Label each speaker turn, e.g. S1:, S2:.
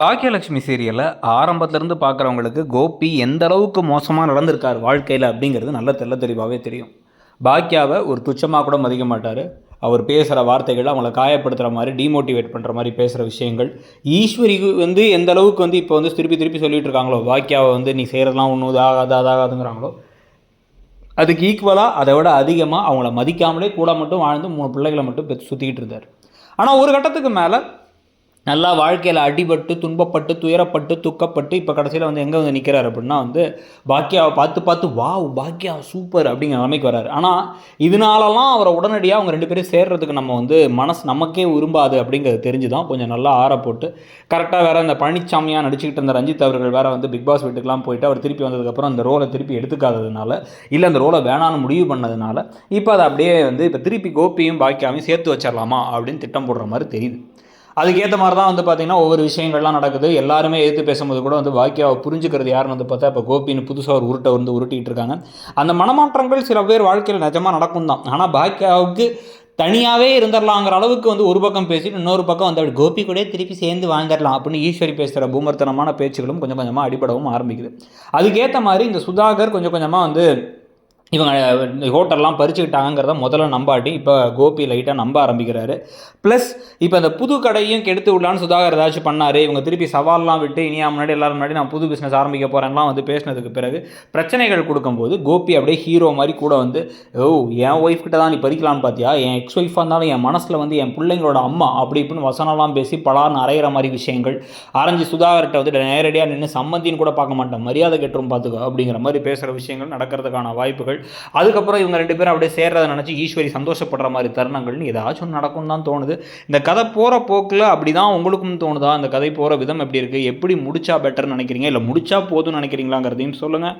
S1: பாக்கியலட்சுமி சீரியலை ஆரம்பத்துலேருந்து பார்க்குறவங்களுக்கு கோபி எந்த அளவுக்கு மோசமாக நடந்திருக்கார் வாழ்க்கையில் அப்படிங்கிறது நல்ல தெளிவாகவே தெரியும். பாக்கியாவை ஒரு துச்சமாக கூட மதிக்க மாட்டார். அவர் பேசுகிற வார்த்தைகள் அவங்கள காயப்படுத்துகிற மாதிரி, டிமோட்டிவேட் பண்ணுற மாதிரி பேசுகிற விஷயங்கள். ஈஸ்வரி எந்த அளவுக்கு இப்போ திருப்பி சொல்லிட்டு இருக்காங்களோ, பாக்கியாவை நீ செய்கிறதெல்லாம் ஒன்றும் அதாகாதுங்கிறாங்களோ, அதுக்கு ஈக்குவலாக அதை விட அதிகமாக அவங்கள மதிக்காமலே கூட மட்டும் வாழ்ந்து 3 பிள்ளைகளை மட்டும் சுற்றிக்கிட்டு இருந்தார். ஆனால் ஒரு கட்டத்துக்கு மேலே நல்லா வாழ்க்கையில் அடிபட்டு, துன்பப்பட்டு, துயரப்பட்டு, துக்கப்பட்டு இப்போ கடைசியில் எங்கே நிற்கிறார் அப்படின்னா பாக்கியாவை பார்த்து வாவ் பாக்கியா சூப்பர் அப்படிங்கிற நிலைமைக்கு வராரு. ஆனால் இதனாலலாம் அவரை உடனடியாக அவங்க 2 பேரும் சேர்றதுக்கு நம்ம மனசு நமக்கே விரும்பாது அப்படிங்கிறது தெரிஞ்சு தான் கொஞ்சம் நல்லா ஆற போட்டு கரெக்டாக வேறு இந்த பழனிசாமியாக நடிச்சுக்கிட்டு இருந்த ரஞ்சித் அவர்கள் வேறு பிக் பாஸ் வீட்டுக்கெலாம் போயிட்டு அவர் திருப்பி வந்ததுக்கப்புறம் அந்த ரோலை திருப்பி எடுத்துக்காததுனால, இல்லை அந்த ரோலை வேணான்னு முடிவு பண்ணதுனால இப்போ அதை அப்படியே இப்போ திருப்பி கோபியும் பாக்கியாவையும் சேர்த்து வச்சிடலாமா அப்படின்னு திட்டம் போடுற மாதிரி தெரியுது. அதுக்கேற்ற மாதிரி தான் பார்த்திங்கன்னா ஒவ்வொரு விஷயங்கள்லாம் நடக்குது. எல்லாருமே எதிர்த்து பேசும்போது கூட பாக்கியாவை புரிஞ்சுக்கிறது யாருன்னு பார்த்தா இப்போ கோபின்னு புதுசாக ஒரு உருட்டை உருட்டிகிட்டு இருக்காங்க. அந்த மனமாற்றங்கள் சில பேர் வாழ்க்கையில் நிஜமாக நடக்கும் தான். ஆனால் பாக்கியாவுக்கு தனியாகவே இருந்துடலாங்கிற அளவுக்கு ஒரு பக்கம் பேசிட்டு இன்னொரு பக்கம் அப்படி கோபி கூட திருப்பி சேர்ந்து வாழ்ந்துடலாம் அப்படின்னு ஈஸ்வரி பேசுகிற பூமர்த்தனமான பேச்சுகளும் கொஞ்சம் கொஞ்சமாக அடிபடவும் ஆரம்பிக்குது. அதுக்கேற்ற மாதிரி இந்த சுதாகர் கொஞ்சம் கொஞ்சமாக இவங்க ஹோட்டல்லாம் பறிச்சுக்கிட்டாங்கிறத முதல்ல நம்பாட்டி இப்போ கோபி லைட்டாக நம்ப ஆரம்பிக்கிறாரு. ப்ளஸ் இப்போ அந்த புது கடையும் கெடுத்து விடலான்னு சுதாகர் ஏதாச்சும் பண்ணார். இவங்க திருப்பி சவால்லாம் விட்டு இனியா முன்னாடி எல்லாரும் முன்னாடி நான் புது பிஸ்னஸ் ஆரம்பிக்க போகிறேன்லாம் பேசினதுக்கு பிறகு பிரச்சனைகள் கொடுக்கும்போது கோபி அப்படியே ஹீரோ மாதிரி கூட என் ஒய்ஃப் கிட்ட தான் நீ பறிக்கலான்னு பார்த்தியா, என் எக்ஸ் ஒய்ஃபாக இருந்தாலும் என் மனசில் என் பிள்ளைங்களோட அம்மா அப்படி இப்படின்னு வசனம்லாம் பேசி பலான்னு அரைகிற மாதிரி விஷயங்கள் அரைஞ்சி சுதாகர்கிட்ட நேரடியாக நின்று சம்மந்தின்னு கூட பார்க்க மாட்டேன், மரியாதை கெட்டுரும் பார்த்துக்கோ அப்படிங்கிற மாதிரி பேசுகிற விஷயங்கள் நடக்கிறதுக்கான வாய்ப்புகள். அதுக்கப்புறம் இவங்க 2 பேரும் அப்படியே சேர்றதை நினச்சி ஈஸ்வரி சந்தோஷப்படுற மாதிரி தருணங்கள்னு ஏதாச்சும் நடக்கும் தான் தோணுது. இந்த கதை போகிற போக்கில் அப்படி தான் உங்களுக்கும் தோணுதா? அந்த கதை போகிற விதம் எப்படி இருக்குது? எப்படி முடிச்சா பெட்டர்னு நினைக்கிறீங்க, இல்லை முடிச்சா போதும்னு நினைக்கிறீங்களாங்கிறதையும் சொல்லுங்கள்.